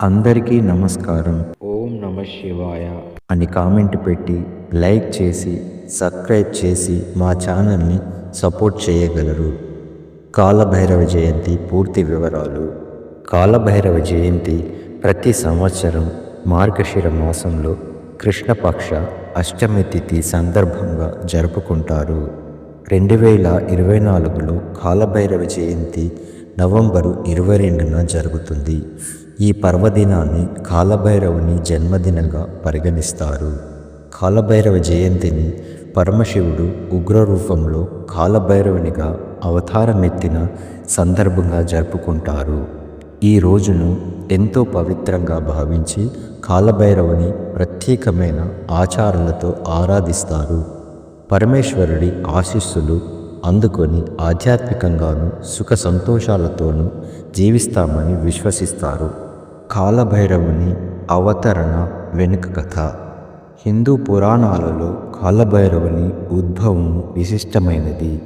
అందరికీ నమస్కారం ఓం నమ శివాయ. అని కామెంట్ పెట్టి లైక్ చేసి సబ్స్క్రైబ్ చేసి మా ఛానల్ని సపోర్ట్ చేయగలరు. కాలభైరవ జయంతి పూర్తి వివరాలు. కాలభైరవ జయంతి ప్రతి సంవత్సరం మార్గశిర మాసంలో కృష్ణపక్ష అష్టమి తిథి సందర్భంగా జరుపుకుంటారు. 2024లో కాలభైరవ జయంతి నవంబరు 22న జరుగుతుంది. ఈ పర్వదినాన్ని కాలభైరవుని జన్మదినంగా పరిగణిస్తారు. కాలభైరవ జయంతిని పరమశివుడు ఉగ్రరూపంలో కాలభైరవునిగా అవతారమెత్తిన సందర్భంగా జరుపుకుంటారు. ఈ రోజును ఎంతో పవిత్రంగా భావించి కాలభైరవుని ప్రత్యేకమైన ఆచారాలతో ఆరాధిస్తారు. పరమేశ్వరుడి ఆశీస్సులు అందుకొని ఆధ్యాత్మికంగాను సుఖ సంతోషాలతోనూ జీవిస్తామని విశ్వసిస్తారు. కాలభైరవుని అవతరణ వెనుక కథ. హిందూ పురాణాలలో కాలభైరవుని ఉద్భవం విశిష్టమైనది.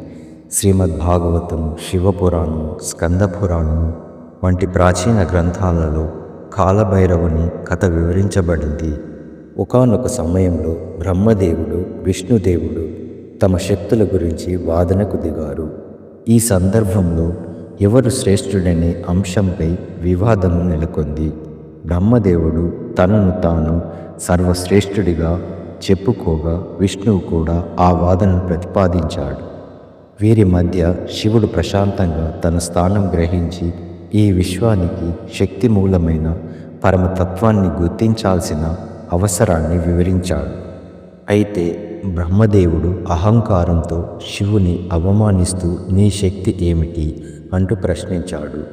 శ్రీమద్భాగవతం, శివపురాణం, స్కందపురాణం వంటి ప్రాచీన గ్రంథాలలో కాలభైరవుని కథ వివరించబడింది. ఒకానొక సమయంలో బ్రహ్మదేవుడు, విష్ణుదేవుడు తమ శక్తుల గురించి వాదనకు దిగారు. ఈ సందర్భంలో ఎవరు శ్రేష్ఠుడనే అంశంపై వివాదము నెలకొంది. బ్రహ్మదేవుడు తనను తాను సర్వశ్రేష్ఠుడిగా చెప్పుకోగా విష్ణువు కూడా ఆ వాదనను ప్రతిపాదించాడు. వీరి మధ్య శివుడు ప్రశాంతంగా తన స్థానం గ్రహించి ఈ విశ్వానికి శక్తి మూలమైన పరమతత్వాన్ని గుర్తించాల్సిన అవసరాన్ని వివరించాడు. అయితే బ్రహ్మదేవుడు అహంకారంతో శివుని అవమానిస్తూ నీ శక్తి ఏమిటి అంటూ ప్రశ్నించాడు.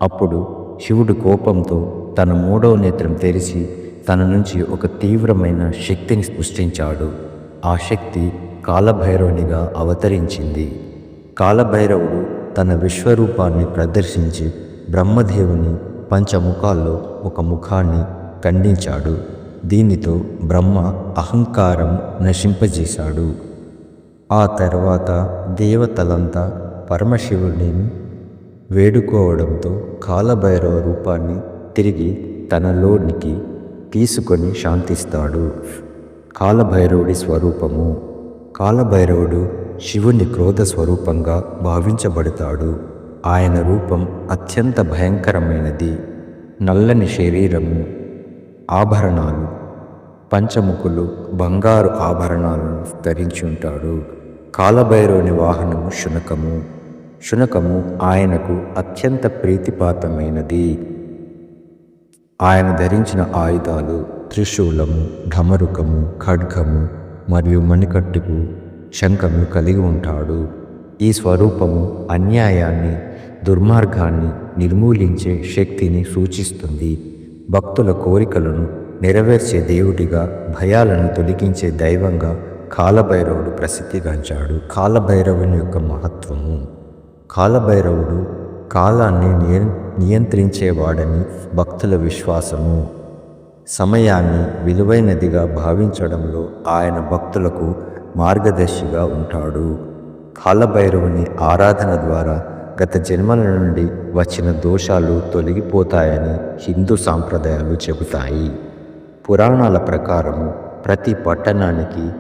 అప్పుడు శివుడు కోపంతో తన మూడవ నేత్రం తెరిచి తన నుంచి ఒక తీవ్రమైన శక్తిని సృష్టించాడు. ఆ శక్తి కాలభైరవునిగా అవతరించింది. కాలభైరవుడు తన విశ్వరూపాన్ని ప్రదర్శించి బ్రహ్మదేవుని పంచముఖాల్లో ఒక ముఖాన్ని ఖండించాడు. దీనితో బ్రహ్మ అహంకారం నశింపజేశాడు. ఆ తర్వాత దేవతలంతా పరమశివుని వేడుకోవడంతో కాలభైరవ రూపాన్ని తిరిగి తనలోనికి తీసుకొని శాంతిస్తాడు. కాలభైరవుడి స్వరూపము. కాలభైరవుడు శివుని క్రోధ స్వరూపంగా భావించబడతాడు. ఆయన రూపం అత్యంత భయంకరమైనది. నల్లని శరీరము, ఆభరణాలు, పంచముఖులు, బంగారు ఆభరణాలను ధరించి ఉంటాడు. కాలభైరవుని వాహనము శునకము. శునకము ఆయనకు అత్యంత ప్రీతిపాత్రమైనది. ఆయన ధరించిన ఆయుధాలు త్రిశూలము, ఢమరుకము, ఖడ్గము మరియు మణికట్టుకు శంఖము కలిగి ఉంటాడు. ఈ స్వరూపము అన్యాయాన్ని, దుర్మార్గాన్ని నిర్మూలించే శక్తిని సూచిస్తుంది. భక్తుల కోరికలను నెరవేర్చే దేవుడిగా, భయాలను తొలగించే దైవంగా కాలభైరవుడు ప్రసిద్ధిగాంచాడు. కాలభైరవుని యొక్క మహత్వము. కాలభైరవుడు కాలాన్ని నియంత్రించేవాడని భక్తుల విశ్వాసము. సమయాన్ని విలువైనదిగా భావించడంలో ఆయన భక్తులకు మార్గదర్శిగా ఉంటాడు. కాలభైరవుని ఆరాధన ద్వారా గత జన్మల నుండి వచ్చిన దోషాలు తొలగిపోతాయని హిందూ సాంప్రదాయాలు చెబుతాయి. పురాణాల ప్రకారము ప్రతి పట్టణానికి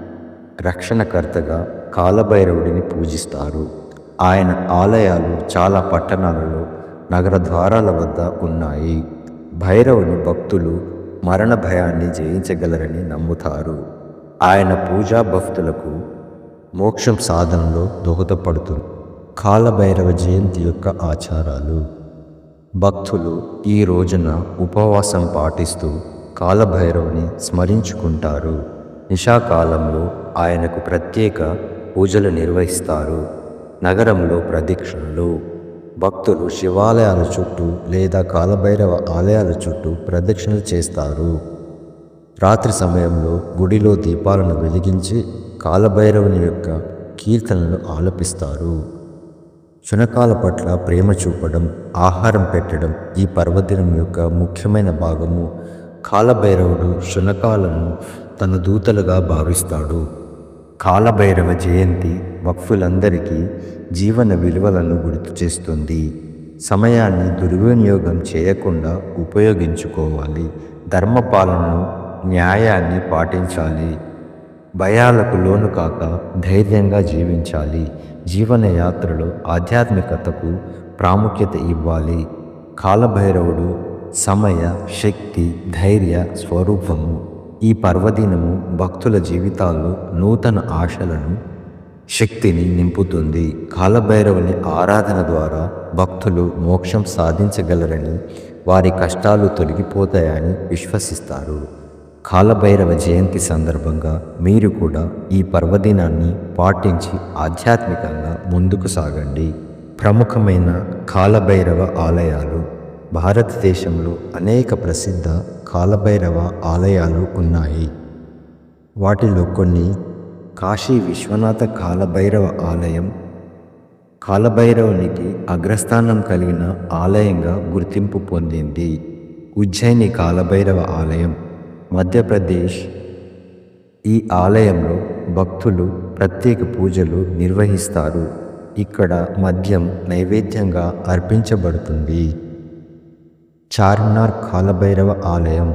రక్షణకర్తగా కాలభైరవుడిని పూజిస్తారు. ఆయన ఆలయాలు చాలా పట్టణాలలో నగర ద్వారాల వద్ద ఉన్నాయి. భైరవుని భక్తులు మరణ భయాన్ని జయించగలరని నమ్ముతారు. ఆయన పూజా భక్తులకు మోక్షం సాధనలో దోహదపడుతుంది. కాలభైరవ జయంతి యొక్క ఆచారాలు. భక్తులు ఈ రోజున ఉపవాసం పాటిస్తూ కాలభైరవుని స్మరించుకుంటారు. నిశాకాలంలో ఆయనకు ప్రత్యేక పూజలు నిర్వహిస్తారు. నగరంలో ప్రదక్షిణలు. భక్తులు శివాలయాల చుట్టూ లేదా కాలభైరవ ఆలయాల చుట్టూ ప్రదక్షిణలు చేస్తారు. రాత్రి సమయంలో గుడిలో దీపాలను వెలిగించి కాలభైరవుని యొక్క కీర్తనలు ఆలపిస్తారు. శునకాల పట్ల ప్రేమ చూపడం, ఆహారం పెట్టడం ఈ పర్వదినం యొక్క ముఖ్యమైన భాగము. కాలభైరవుడు శునకాలను తన దూతలుగా భావిస్తాడు. కాలభైరవ జయంతి భక్తులందరికీ జీవన విలువలను గుర్తు చేస్తుంది. సమయాన్ని దుర్వినియోగం చేయకుండా ఉపయోగించుకోవాలి. ధర్మపాలనను, న్యాయాన్ని పాటించాలి. భయాలకు లోను కాక ధైర్యంగా జీవించాలి. జీవనయాత్రలో ఆధ్యాత్మికతకు ప్రాముఖ్యత ఇవ్వాలి. కాలభైరవుడు సమయ, శక్తి, ధైర్య స్వరూపము. ఈ పర్వదినము భక్తుల జీవితాల్లో నూతన ఆశలను, శక్తిని నింపుతుంది. కాలభైరవుని ఆరాధన ద్వారా భక్తులు మోక్షం సాధించగలరని, వారి కష్టాలు తొలగిపోతాయని విశ్వసిస్తారు. కాలభైరవ జయంతి సందర్భంగా మీరు కూడా ఈ పర్వదినాన్ని పాటించి ఆధ్యాత్మికంగా ముందుకు సాగండి. ప్రముఖమైన కాలభైరవ ఆలయాలు. భారతదేశంలో అనేక ప్రసిద్ధ కాలభైరవ ఆలయాలు ఉన్నాయి. వాటిలో కొన్ని: కాశీ విశ్వనాథ కాలభైరవ ఆలయం కాలభైరవునికి అగ్రస్థానం కలిగిన ఆలయంగా గుర్తింపు పొందింది. ఉజ్జయిని కాలభైరవ ఆలయం మధ్యప్రదేశ్. ఈ ఆలయంలో భక్తులు ప్రత్యేక పూజలు నిర్వహిస్తారు. ఇక్కడ మద్యం నైవేద్యంగా అర్పించబడుతుంది. చార్మినార్ కాలభైరవ ఆలయం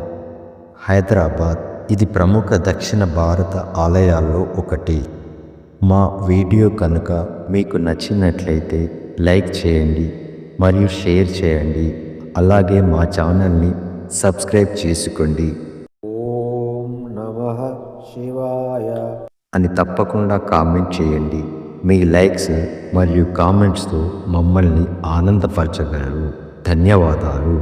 హైదరాబాద్. ఇది ప్రముఖ దక్షిణ భారత ఆలయాల్లో ఒకటి. మా వీడియో కనుక మీకు నచ్చినట్లయితే లైక్ చేయండి మరియు షేర్ చేయండి. అలాగే మా ఛానల్ని సబ్స్క్రైబ్ చేసుకోండి. ఓం నమః శివాయ. అని తప్పకుండా కామెంట్ చేయండి. మీ లైక్స్ మరియు కామెంట్స్తో మమ్మల్ని ఆనందపరచగలరు. ధన్యవాదాలు.